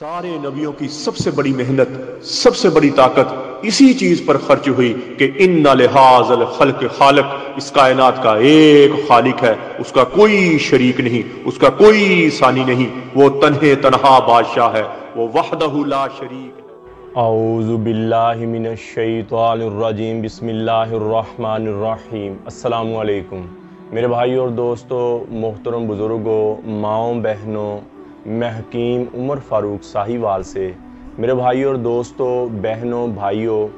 सारे नबियों की सबसे बड़ी मेहनत, सबसे बड़ी ताकत इसी चीज पर खर्च हुई कि इन्ना लिहाज़ल खल्क खालिक, इस कायनात का एक खालिक है, उसका कोई शरीक नहीं, उसका कोई सानी नहीं, वो तन्हे तन्हा बादशाह है, वो वहदहु ला शरीक है। औज़ु बिल्लाहि मिनश शैतानिर रजीम, बिस्मिल्लाहिर रहमानिर रहीम। अस्सलामु अलैकुम मेरे भाई और दोस्तों, मोहतरम बुज़ुर्गों, माओं बहनों, मैं हकीम उमर फ़ारूक साहिवाल से। मेरे भाई और दोस्तों, बहनों, भाइयों,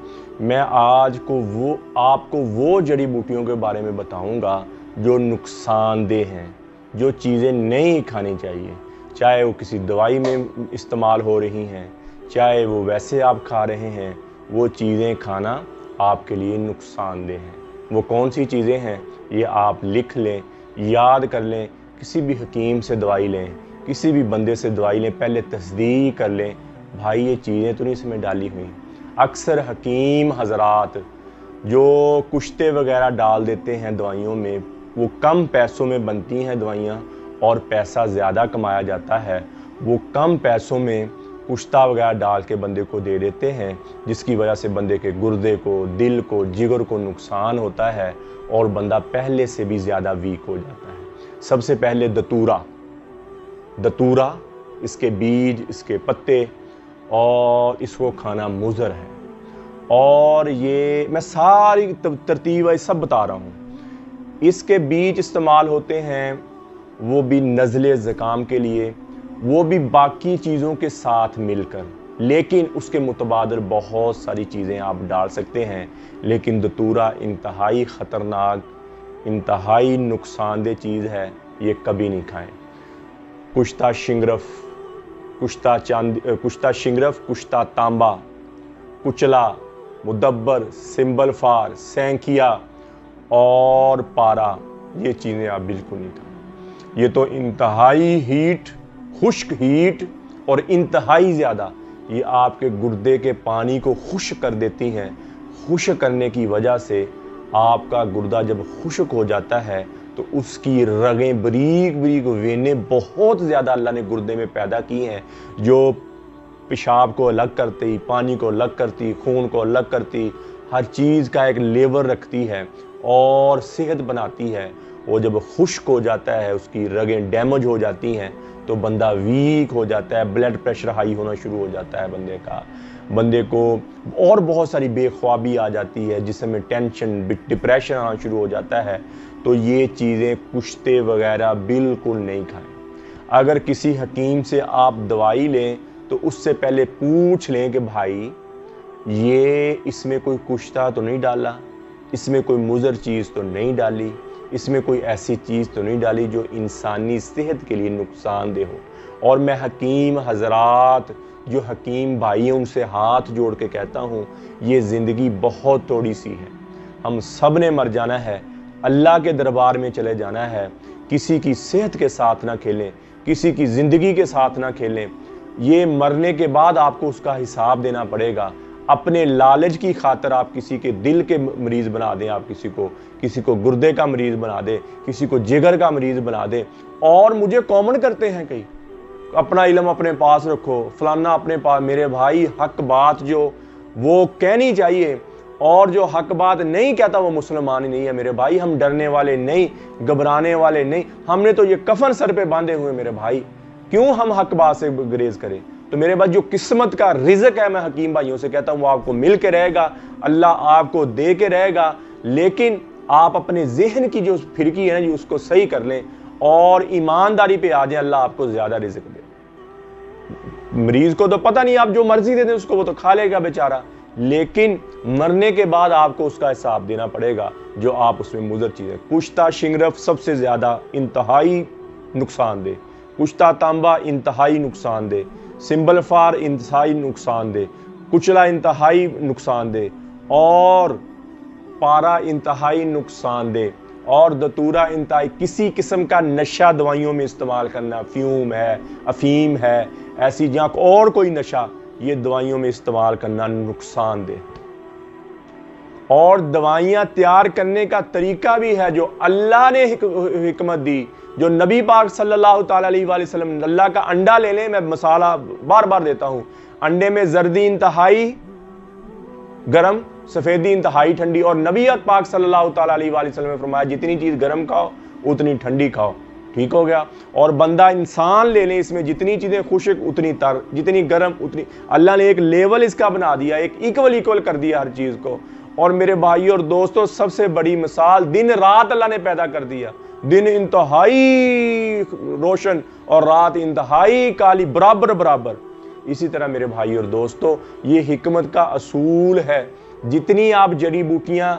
मैं आज आपको वो जड़ी बूटियों के बारे में बताऊंगा जो नुकसानदेह हैं, जो चीज़ें नहीं खानी चाहिए, चाहे वो किसी दवाई में इस्तेमाल हो रही हैं, चाहे वो वैसे आप खा रहे हैं। वो चीज़ें खाना आपके लिए नुकसानदेह हैं। वो कौन सी चीज़ें हैं, ये आप लिख लें, याद कर लें। किसी भी हकीम से दवाई लें, किसी भी बंदे से दवाई लें, पहले तस्दीक कर लें, भाई ये चीज़ें तो नहीं इसमें डाली हुई। अक्सर हकीम हजरात जो कुश्ते वगैरह डाल देते हैं दवाइयों में, वो कम पैसों में बनती हैं दवाइयाँ और पैसा ज़्यादा कमाया जाता है। वो कम पैसों में कुश्ता वगैरह डाल के बंदे को दे देते हैं, जिसकी वजह से बंदे के गुर्दे को, दिल को, जिगर को नुकसान होता है और बंदा पहले से भी ज़्यादा वीक हो जाता है। सबसे पहले दतूरा, इसके बीज, इसके पत्ते, और इसको खाना मुज़र है। और ये मैं सारी तरतीब सब बता रहा हूँ। इसके बीज इस्तेमाल होते हैं, वो भी नज़ले ज़ुकाम के लिए, वो भी बाकी चीज़ों के साथ मिलकर, लेकिन उसके मुतबादल बहुत सारी चीज़ें आप डाल सकते हैं। लेकिन दतूरा इंतहाई ख़तरनाक, इंतहाई नुकसानदेह चीज़ है, ये कभी नहीं खाएं। कुश्ता शिंगरफ, कुश्ता तांबा, कुचला, मुदब्बर, सिंबल फार, सैंकिया और पारा, ये चीज़ें आप बिल्कुल नहीं खाएं। ये तो इंतहाई हीट, खुश्क हीट और इंतहाई ज़्यादा, ये आपके गुर्दे के पानी को खुश्क कर देती हैं। खुश्क करने की वजह से आपका गुर्दा जब खुश्क हो जाता है तो उसकी रगें, बारीक बारीक वेनें बहुत ज़्यादा अल्लाह ने गुर्दे में पैदा की हैं, जो पेशाब को अलग करती, पानी को अलग करती, खून को अलग करती, हर चीज़ का एक लेवल रखती है और सेहत बनाती है। वो जब खुश्क हो जाता है, उसकी रगें डैमेज हो जाती हैं, तो बंदा वीक हो जाता है, ब्लड प्रेशर हाई होना शुरू हो जाता है बंदे को और बहुत सारी बेख्वाबी आ जाती है, जिसमें टेंशन, डिप्रेशन आना शुरू हो जाता है। तो ये चीज़ें, कुश्ते वगैरह बिल्कुल नहीं खाएं। अगर किसी हकीम से आप दवाई लें तो उससे पहले पूछ लें कि भाई ये इसमें कोई कुश्ता तो नहीं डाला, इसमें कोई मुज़र चीज़ तो नहीं डाली, इसमें कोई ऐसी चीज़ तो नहीं डाली जो इंसानी सेहत के लिए नुकसानदेह हो। और मैं हकीम हजरात, जो हकीम भाई हैं, उनसे हाथ जोड़ के कहता हूँ, ये ज़िंदगी बहुत थोड़ी सी है, हम सब ने मर जाना है, अल्लाह के दरबार में चले जाना है। किसी की सेहत के साथ ना खेलें, किसी की ज़िंदगी के साथ ना खेलें। ये मरने के बाद आपको उसका हिसाब देना पड़ेगा। अपने लालच की खातर आप किसी के दिल के मरीज़ बना दें, आप किसी को गुर्दे का मरीज़ बना दें, किसी को जिगर का मरीज़ बना दें। और मुझे कॉमन करते हैं कई, अपना इल्म अपने पास रखो, फलाना अपने पास। मेरे भाई, हक बात जो वो कहनी चाहिए, और जो हक बात नहीं कहता वो मुसलमान ही नहीं है। मेरे भाई, हम डरने वाले नहीं, घबराने वाले नहीं, हमने तो ये कफन सर पे बांधे हुए। मेरे भाई, क्यों हम हक बात से गुरेज करें? तो मेरे भाई, जो किस्मत का रिज़्क है, मैं हकीम भाइयों से कहता हूँ, वो आपको मिल के रहेगा, अल्लाह आपको दे के रहेगा। लेकिन आप अपने जहन की जो फिरकी है ना जी, उसको सही कर लें और ईमानदारी पे आ जाए, अल्लाह आपको ज़्यादा रिज़्क दे। मरीज को तो पता नहीं, आप जो मर्जी दे दें उसको, वो तो खा लेगा बेचारा, लेकिन मरने के बाद आपको उसका हिसाब देना पड़ेगा जो आप उसमें मुज़र चीज़ें। कुश्ता शिंगरफ सबसे ज़्यादा इंतहाई नुकसानदेह, कुश्ता तांबा इंतहाई नुकसानदेह, सिंबल फार इंतहाई नुकसानदेह, कुचला इंतहाई नुकसानदेह और पारा इंतहाई नुकसानदेह, और दतूरा इंतहाई। किसी किस्म का नशा दवाइयों में इस्तेमाल करना, फ्यूम है, अफीम है, ऐसी या और कोई नशा, ये दवाइयों में इस्तेमाल करना नुकसानदेह। और दवाइयाँ तैयार करने का तरीका भी है जो अल्लाह ने हिकमत दी, जो नबी पाक सल्लल्लाहु अलैहि वसल्लम, अल्लाह का अंडा ले लें, मैं मसाला बार बार देता हूँ, अंडे में जर्दी इंतहाई गरम, सफेदी इंतहाई ठंडी, और नबी पाक सल्लल्लाहु अलैहि वसल्लम ने फरमाया जितनी चीज गरम खाओ उतनी ठंडी खाओ, ठीक हो गया। और बंदा इंसान ले लें, इसमें जितनी चीजें खुश्क उतनी तर, जितनी गर्म उतनी, अल्लाह ने एक लेवल इसका बना दिया, एक इक्वल कर दिया हर चीज को। और मेरे भाई और दोस्तों, सबसे बड़ी मिसाल, दिन रात अल्लाह ने पैदा कर दिया, दिन इंतहाई रोशन और रात इंतहाई काली, बराबर बराबर। इसी तरह मेरे भाई और दोस्तों, ये हिकमत का असूल है, जितनी आप जड़ी बूटियां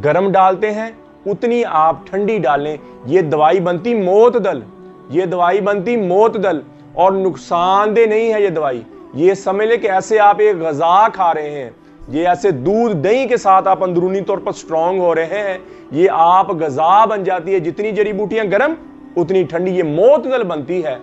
गर्म डालते हैं उतनी आप ठंडी डालें। ये दवाई बनती मोतदल, ये दवाई बनती मोतदल, और नुकसानदेह नहीं है ये दवाई। ये समझ ले कि ऐसे आप एक गज़ा खा रहे हैं, ये ऐसे दूध दही के साथ आप अंदरूनी तौर पर स्ट्रांग हो रहे हैं, ये आप गज़ा बन जाती है। जितनी जड़ी बूटियां गर्म उतनी ठंडी, ये मोतदल बनती है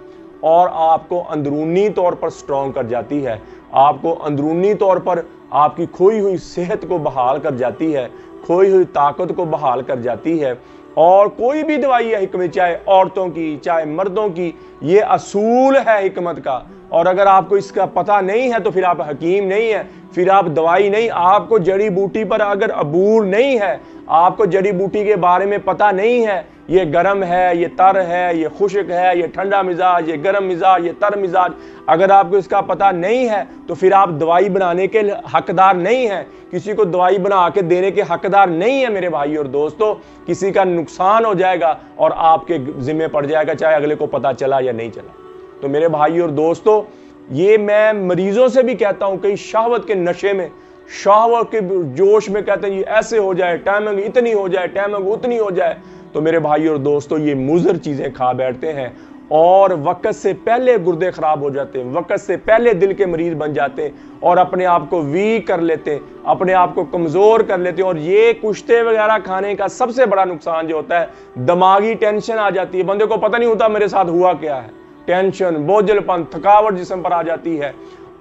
और आपको अंदरूनी तौर पर स्ट्रांग कर जाती है, आपको अंदरूनी तौर पर आपकी खोई हुई सेहत को बहाल कर जाती है, खोई हुई ताकत को बहाल कर जाती है। और कोई भी दवाई है हिकमत, चाहे औरतों की चाहे मर्दों की, ये असूल है हिकमत का। और अगर आपको इसका पता नहीं है तो फिर आप हकीम नहीं है, फिर आप दवाई नहीं, आपको जड़ी बूटी पर अगर अबूर नहीं है, आपको जड़ी बूटी के बारे में पता नहीं है, ये गर्म है, ये तर है, ये खुश्क है, ये ठंडा मिजाज, ये गर्म मिजाज, ये तर मिजाज, अगर आपको इसका पता नहीं है तो फिर आप दवाई बनाने के हकदार नहीं हैं, किसी को दवाई बना के देने के हकदार नहीं है मेरे भाई और दोस्तों। किसी का नुकसान हो जाएगा और आपके जिम्मे पड़ जाएगा, चाहे अगले को पता चला या नहीं चला। तो मेरे भाई और दोस्तों, ये मैं मरीजों से भी कहता हूं, कई शहवत के नशे में, शहवत के जोश में कहते हैं ये ऐसे हो जाए, टाइमिंग इतनी हो जाए, टाइमिंग उतनी हो जाए। तो मेरे भाई और दोस्तों, ये मुज़र चीजें खा बैठते हैं और वक्त से पहले गुर्दे खराब हो जाते हैं, वक्त से पहले दिल के मरीज बन जाते हैं और अपने आप को वीक कर लेते हैं, अपने आप को कमजोर कर लेते हैं। और ये कुश्ते वगैरह खाने का सबसे बड़ा नुकसान जो होता है, दिमागी टेंशन आ जाती है, बंदे को पता नहीं होता मेरे साथ हुआ क्या है, टेंशन, बोझलपन, थकावट जिस्म पर आ जाती है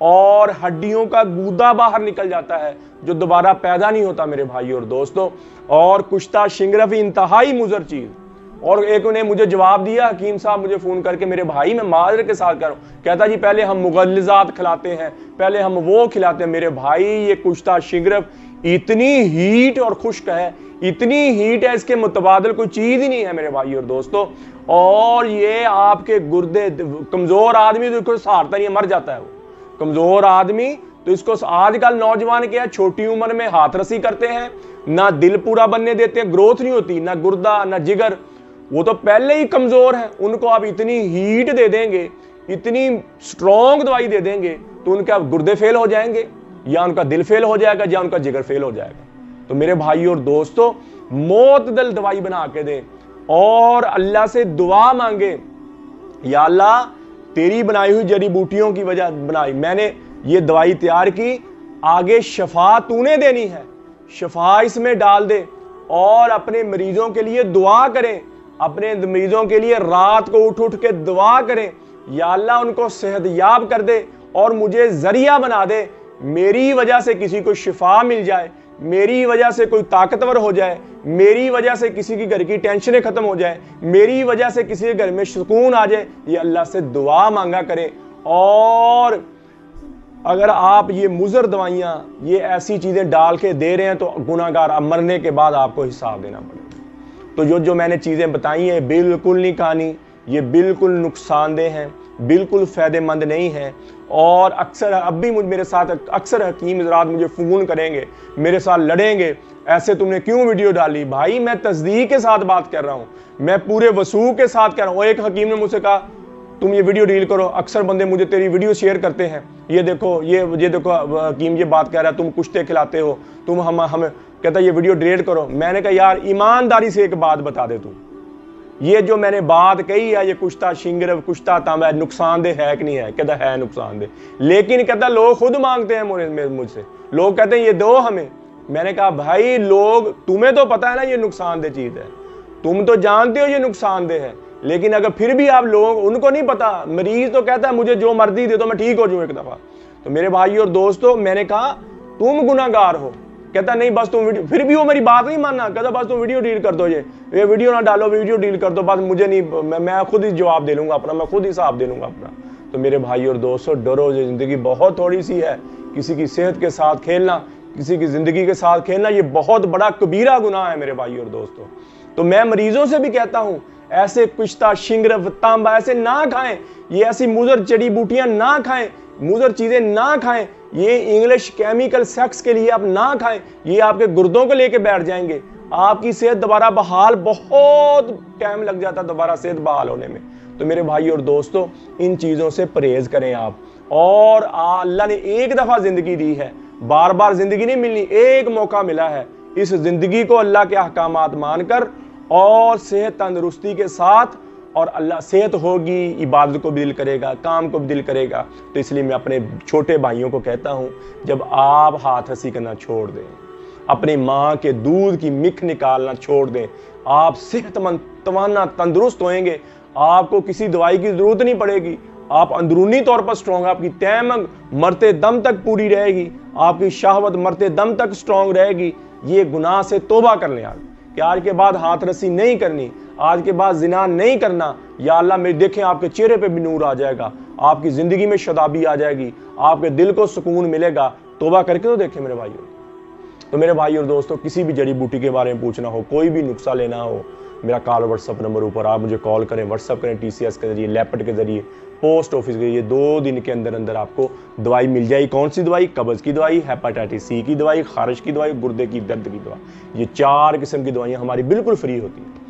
और हड्डियों का गूदा बाहर निकल जाता है जो दोबारा पैदा नहीं होता मेरे भाई और दोस्तों। और कुश्ता शिंगरफ इंतहाई मुज़र चीज। और एक ने मुझे जवाब दिया, हकीम साहब मुझे फोन करके, मेरे भाई मैं माजर के साथ कर रहा हूं, कहता जी पहले हम मुगल्लिज़ात खिलाते हैं, पहले हम वो खिलाते हैं। मेरे भाई, ये कुश्ता शिंगरफ इतनी हीट और खुश्क है, इतनी हीट है, इसके मुतबादिल कोई चीज ही नहीं है मेरे भाई और दोस्तों। और ये आपके गुर्दे, कमजोर आदमी तो इसको सहारता नहीं है, मर जाता है वो कमजोर आदमी। तो इसको आजकल नौजवान क्या है, छोटी उम्र में हाथ रसी करते हैं, ना दिल पूरा बनने देते हैं, ग्रोथ नहीं होती, ना गुर्दा ना जिगर, वो तो पहले ही कमजोर है। उनको आप इतनी हीट दे देंगे, इतनी स्ट्रॉन्ग दवाई दे देंगे तो उनके गुर्दे फेल हो जाएंगे, या उनका दिल फेल हो जाएगा, या उनका जिगर फेल हो जाएगा। तो मेरे भाई और दोस्तों, मोतदल दवाई बना के दें और अल्लाह से दुआ मांगे, या अल्लाह तेरी बनाई हुई जड़ी बूटियों की वजह बनाई, मैंने ये दवाई तैयार की, आगे शफा तूने देनी है, शफा इसमें डाल दे। और अपने मरीजों के लिए दुआ करें, अपने मरीजों के लिए रात को उठ के दुआ करें, या अल्लाह उनको सेहतयाब कर दे और मुझे जरिया बना दे, मेरी वजह से किसी को शिफा मिल जाए, मेरी वजह से कोई ताकतवर हो जाए, मेरी वजह से किसी की घर की टेंशनें खत्म हो जाए, मेरी वजह से किसी के घर में सुकून आ जाए। ये अल्लाह से दुआ मांगा करें। और अगर आप ये मुज़र दवाइयाँ, ये ऐसी चीज़ें डाल के दे रहे हैं तो गुनाहगार, अब मरने के बाद आपको हिसाब देना पड़ेगा। तो जो मैंने चीज़ें बताई हैं बिल्कुल नहीं खानी, ये बिल्कुल नुकसानदेह हैं, बिल्कुल फ़ायदेमंद नहीं है। और अक्सर अब भी मेरे साथ अक्सर हकीम हज़रात मुझे फ़ोन करेंगे, मेरे साथ लड़ेंगे, ऐसे तुमने क्यों वीडियो डाली। भाई मैं तस्दीक के साथ बात कर रहा हूँ, मैं पूरे वसूख के साथ कह रहा हूँ। एक हकीम ने मुझसे कहा तुम ये वीडियो डील करो, अक्सर बंदे मुझे तेरी वीडियो शेयर करते हैं, ये देखो हकीम ये बात कह रहा है, तुम कुश्ते खिलाते हो, तुम हमें कहता ये वीडियो डिलीट करो। मैंने कहा यार ईमानदारी से एक बात बता दे, तू ये जो मैंने बात कही है, ये कुश्ता शिंगरफ, कुश्ता तांबा नुकसानदेह है कि नहीं है? कहता है नुकसानदेह, लेकिन कहता लोग खुद मांगते हैं मुझसे, लोग कहते हैं ये दो हमें। मैंने कहा भाई लोग, तुम्हें तो पता है ना ये नुकसानदेह चीज है, तुम तो जानते हो ये नुकसानदेह है, लेकिन अगर फिर भी आप लोग, उनको नहीं पता, मरीज तो कहता है मुझे जो मर्जी दे दो मैं ठीक हो जाऊं एक दफा। तो मेरे भाई और दोस्तों, मैंने कहा तुम गुनाहगार हो, कहता नहीं बस तुम वीडियो, फिर भी वो मेरी बात नहीं मानना, कहता बस तुम वीडियो डिलीट कर दो, ये वीडियो ना डालो, वीडियो डिलीट कर दो, बस मुझे नहीं, मैं खुद ही जवाब दे लूंगा अपना, मैं खुद ही हिसाब दे लूंगा अपना। तो मेरे भाई और दोस्तों, डरो, जिंदगी बहुत थोड़ी सी है, किसी की सेहत के साथ खेलना, किसी की जिंदगी के साथ खेलना, ये बहुत बड़ा कबीरा गुनाह है मेरे भाई और दोस्तों। तो मैं मरीजों से भी कहता हूं, ऐसे कुश्ता, शिंगरफ, तांबा ऐसे ना खाएं, ये ऐसी मुजर जड़ी बूटियां ना खाएं, मुजर चीजें ना खाएं, ये इंग्लिश केमिकल सेक्स के लिए आप ना खाएं, ये आपके गुर्दों को लेके बैठ जाएंगे, आपकी सेहत दोबारा बहाल, बहुत टाइम लग जाता है दोबारा सेहत बहाल होने में। तो मेरे भाई और दोस्तों, इन चीजों से परहेज करें आप। और अल्लाह ने एक दफा जिंदगी दी है, बार बार जिंदगी नहीं मिलनी, एक मौका मिला है, इस जिंदगी को अल्लाह के अहकामात मानकर और सेहत तंदुरुस्ती के साथ, और अल्लाह सेहत होगी, इबादत को भी दिल करेगा, काम को भी दिल करेगा। तो इसलिए मैं अपने छोटे भाइयों को कहता हूं, जब आप हाथ हंसी करना छोड़ दें, अपनी माँ के दूध की मिख निकालना छोड़ दें, आप सेहतमंद, तवाना, तंदुरुस्त होएंगे, आपको किसी दवाई की जरूरत नहीं पड़ेगी, आप अंदरूनी तौर पर स्ट्रॉन्ग, आपकी तैमंग मरते दम तक पूरी रहेगी, आपकी शहवत मरते दम तक स्ट्रॉन्ग रहेगी। ये गुनाह से तौबा कर लें आप, कि आज के बाद हाथ रस्सी नहीं करनी, आज के बाद जिना नहीं करना। या अल्लाह मेरे देखें, आपके चेहरे पे भी नूर आ जाएगा, आपकी जिंदगी में शदाबी आ जाएगी, आपके दिल को सुकून मिलेगा। तौबा करके तो देखें मेरे भाइयों। तो मेरे भाई और दोस्तों, किसी भी जड़ी बूटी के बारे में पूछना हो, कोई भी नुस्खा लेना हो, मेरा कॉल व्हाट्सअप नंबर ऊपर, आप मुझे कॉल करें, व्हाट्सअप करें, TCS के जरिए, लैपट के जरिए, पोस्ट ऑफिस के जरिए। 2 दिन के अंदर अंदर आपको दवाई मिल जाएगी। कौन सी दवाई? कब्ज की दवाई, हेपेटाइटिस C की दवाई, खारिश की दवाई, गुर्दे की दर्द की दवाई। ये 4 किस्म की दवाइयाँ हमारी बिल्कुल फ्री होती हैं।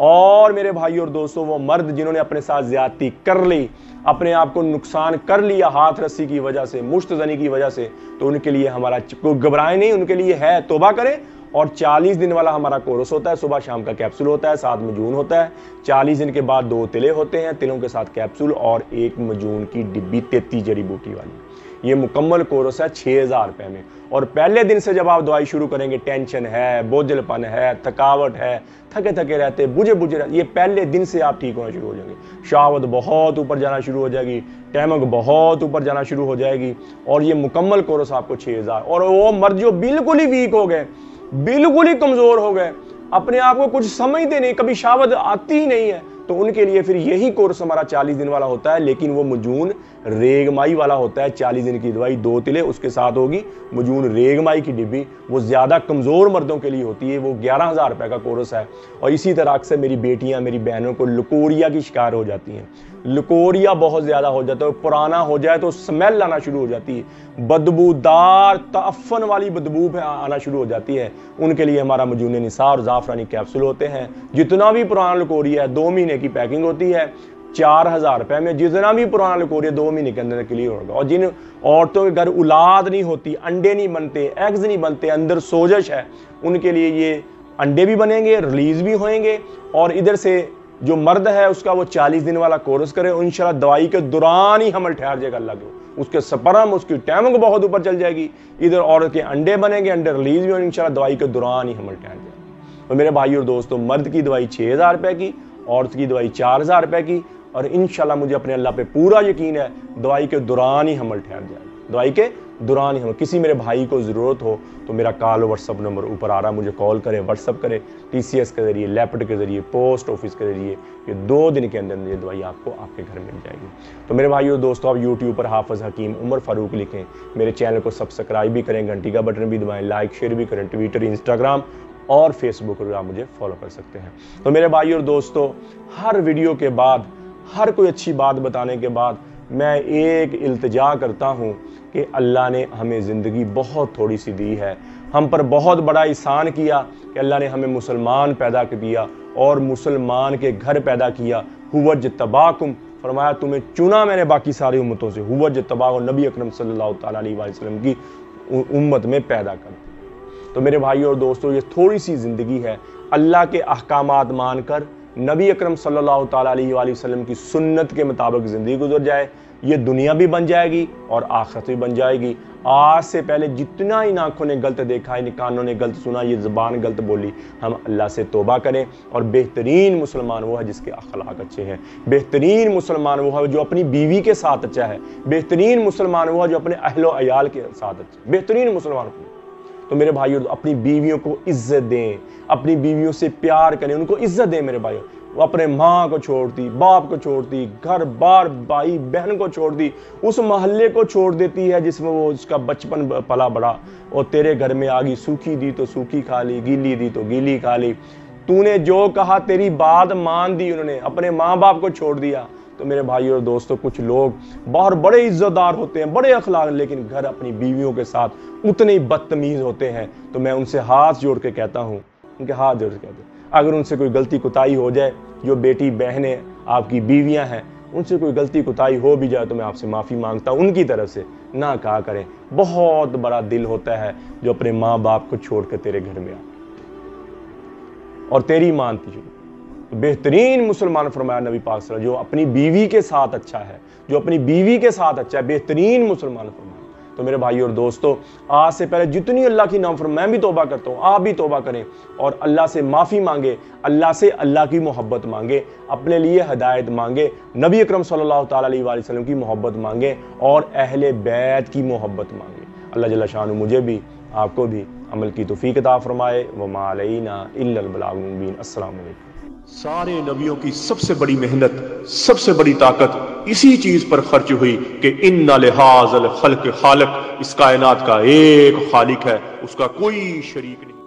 और मेरे भाई और दोस्तों, वो मर्द जिन्होंने अपने साथ ज्यादती कर ली, अपने आप को नुकसान कर लिया हाथ रस्सी की वजह से, मुश्तजनी की वजह से, तो उनके लिए हमारा, घबराएं नहीं, उनके लिए है, तौबा करें। और 40 दिन वाला हमारा कोर्स होता है, सुबह शाम का कैप्सूल होता है, 7 मजून होता है, 40 दिन के बाद 2 तिले होते हैं, तिलों के साथ कैप्सूल और 1 मजून की डिब्बी 33 जड़ी बूटी वाली। ये मुकम्मल कोर्स है 6000 रुपए में। और पहले दिन से जब आप दवाई शुरू करेंगे, टेंशन है, बोझलपन है, थकावट है, थके थके रहते, बुझे बुझे रहते, ये पहले दिन से आप ठीक होना शुरू हो जाएंगे। शहावत बहुत ऊपर जाना शुरू हो जाएगी, टैमक बहुत ऊपर जाना शुरू हो जाएगी। और ये मुकम्मल कोर्स आपको 6000। और वो मर्द जो बिल्कुल ही वीक हो गए, बिल्कुल ही कमजोर हो गए, अपने आप को कुछ समझते नहीं, कभी शहावत आती ही नहीं है, तो उनके लिए फिर यही कोर्स हमारा 40 दिन वाला होता है। लेकिन वो मजून रेगमाई वाला होता है। 40 दिन की दवाई 2 तिले, उसके साथ होगी मजून रेगमाई की डिब्बी। वो ज्यादा कमजोर मर्दों के लिए होती है। वो 11,000 रुपए का कोर्स है। और इसी तरह से मेरी बेटियां, मेरी बहनों को लकोरिया की शिकार हो जाती हैं। लकोरिया बहुत ज्यादा हो जाता है, पुराना हो जाए तो स्मेल आना शुरू हो जाती है, बदबूदार ताफन वाली बदबू आना शुरू हो जाती है। उनके लिए हमारा मजून निसार और जाफरानी कैप्सूल होते हैं। जितना भी पुराना लकोरिया है, 2 महीने की पैकिंग होती है, 4000 रुपए में। जितना भी पुराना लकोरिया 2 महीने के अंदर क्लियर होगा। और जिन औरतों के घर औलाद नहीं होती, अंडे नहीं बनते, एग्स नहीं बनते, अंदर सोजश है, उनके लिए ये अंडे भी बनेंगे, रिलीज भी होंगे। और इधर से जो मर्द है उसका वो 40 दिन वाला कोर्स करे, इंशाल्लाह दवाई के दौरान ही हमल ठहर जाएगा अल्लाह के, उसके स्पर्म, उसकी टाइमिंग बहुत ऊपर चल जाएगी। इधर औरत के अंडे बनेंगे, अंडे रिलीज भी होंगे, इंशाल्लाह दवाई के दौरान ही हमल ठहर जाएगा। तो मेरे भाई और दोस्तों, मर्द की दवाई 6000 रुपए की, औरत की दवाई 4000 रुपए की। और इंशाल्लाह मुझे अपने अल्लाह पे पूरा यकीन है, दवाई के दौरान ही हमल ठहर जाएगा, दवाई के दौरान ही। हम किसी मेरे भाई को ज़रूरत हो तो मेरा कॉल व्हाट्सअप नंबर ऊपर आ रहा है, मुझे कॉल करें, व्हाट्सअप करें, TCS के जरिए, लैपट के जरिए, पोस्ट ऑफिस के जरिए। ये 2 दिन के अंदर ये दवाई आपको आपके घर मिल जाएगी। तो मेरे भाइयों दोस्तों, आप यूट्यूब पर हाफिज़ हकीम उमर फ़ारूक लिखें, मेरे चैनल को सब्सक्राइब भी करें, घंटी का बटन भी दबाएं, लाइक शेयर भी करें। ट्विटर, इंस्टाग्राम और फेसबुक पर आप मुझे फॉलो कर सकते हैं। तो मेरे भाइयों दोस्तों, हर वीडियो के बाद, हर कोई अच्छी बात बताने के बाद मैं एक इल्तिजा करता हूँ कि अल्लाह ने हमें ज़िंदगी बहुत थोड़ी सी दी है, हम पर बहुत बड़ा एहसान किया कि अल्लाह ने हमें मुसलमान पैदा कर दिया और मुसलमान के घर पैदा किया। हुवज तबाकुम, फरमाया तुम्हें चुना मैंने बाकी सारी उम्मतों से। हुवज तबाक, नबी अकरम सल्लल्लाहु अलैहि वसल्लम की उम्मत में पैदा कर दिया। तो मेरे भाइयों और दोस्तों, ये थोड़ी सी ज़िंदगी है, अल्लाह के अहकामात मानकर नबी अकरम सल्लल्लाहु अलैहि वसल्लम की सुन्नत के मुताबिक ज़िंदगी गुजर जाए, ये दुनिया भी बन जाएगी और आखिरत भी बन जाएगी। आज से पहले जितना इन आँखों ने गलत देखा, इन कानों ने गलत सुना, ये ज़बान गलत बोली, हम अल्लाह से तौबा करें। और बेहतरीन मुसलमान वो है जिसके अखलाक अच्छे हैं, बेहतरीन मुसलमान वो है जो अपनी बीवी के साथ अच्छा है, बेहतरीन मुसलमान वो है जो अपने अहलो अयाल के साथ अच्छा है, बेहतरीन मुसलमान। तो मेरे भाइयों अपनी बीवियों को इज्जत दें, अपनी बीवियों से प्यार करें, उनको इज्जत दें मेरे भाइयों। वो अपने माँ को छोड़ दी, बाप को छोड़ दी, घर बार, भाई बहन को छोड़ दी, उस मोहल्ले को छोड़ देती है जिसमें वो उसका बचपन पला बड़ा, और तेरे घर में आ गई, सूखी दी तो सूखी खा ली, गीली दी तो गीली खा ली। तूने जो कहा तेरी बात मान दी, उन्होंने अपने माँ बाप को छोड़ दिया। तो मेरे भाइयों और दोस्तों, कुछ लोग बाहर बड़े इज्जतदार होते हैं, बड़े अखलाक, लेकिन घर अपनी बीवियों के साथ उतने ही बदतमीज होते हैं। तो मैं उनसे हाथ जोड़ के कहता हूँ, उनके हाथ जोड़ के कहता हूँ, अगर उनसे कोई गलती कुताही हो जाए, जो बेटी बहनें आपकी बीवियां हैं, उनसे कोई गलती कुताही हो भी जाए तो मैं आपसे माफ़ी मांगता हूँ उनकी तरफ से। ना कहा करें, बहुत बड़ा दिल होता है जो अपने माँ बाप को छोड़ कर तेरे घर में आ और तेरी मानती है। तो बेहतरीन मुसलमान फरमाया नबी पाक सल्लल्लाहु अलैहि वसल्लम, जो अपनी बीवी के साथ अच्छा है, जो अपनी बीवी के साथ अच्छा है, बेहतरीन मुसलमान फरमाया। तो मेरे भाइयों और दोस्तों, आज से पहले जितनी अल्लाह की नाफरमानी, मैं भी तौबा करता हूँ, आप भी तौबा करें और अल्लाह से माफ़ी मांगे, अल्लाह से अल्लाह की मोहब्बत मांगे, अपने लिए हिदायत मांगे, नबी अकरम सल्लल्लाहु ताला अलैहि वसल्लम की मोहब्बत मांगे और अहले बैत की मोहब्बत मांगे। अल्लाह जल्ल शान मुझे भी आपको भी अमल की तौफीक अता फरमाए। व मा अलैना इल्लल बलागुल मुबीन। अस्सलाम वालेकुम। सारे नबियों की सबसे बड़ी मेहनत, सबसे बड़ी ताकत इसी चीज पर खर्च हुई कि इन्ना लिहाज़ल खल्क़ खालिक, इस कायनात का एक खालिक है, उसका कोई शरीक नहीं।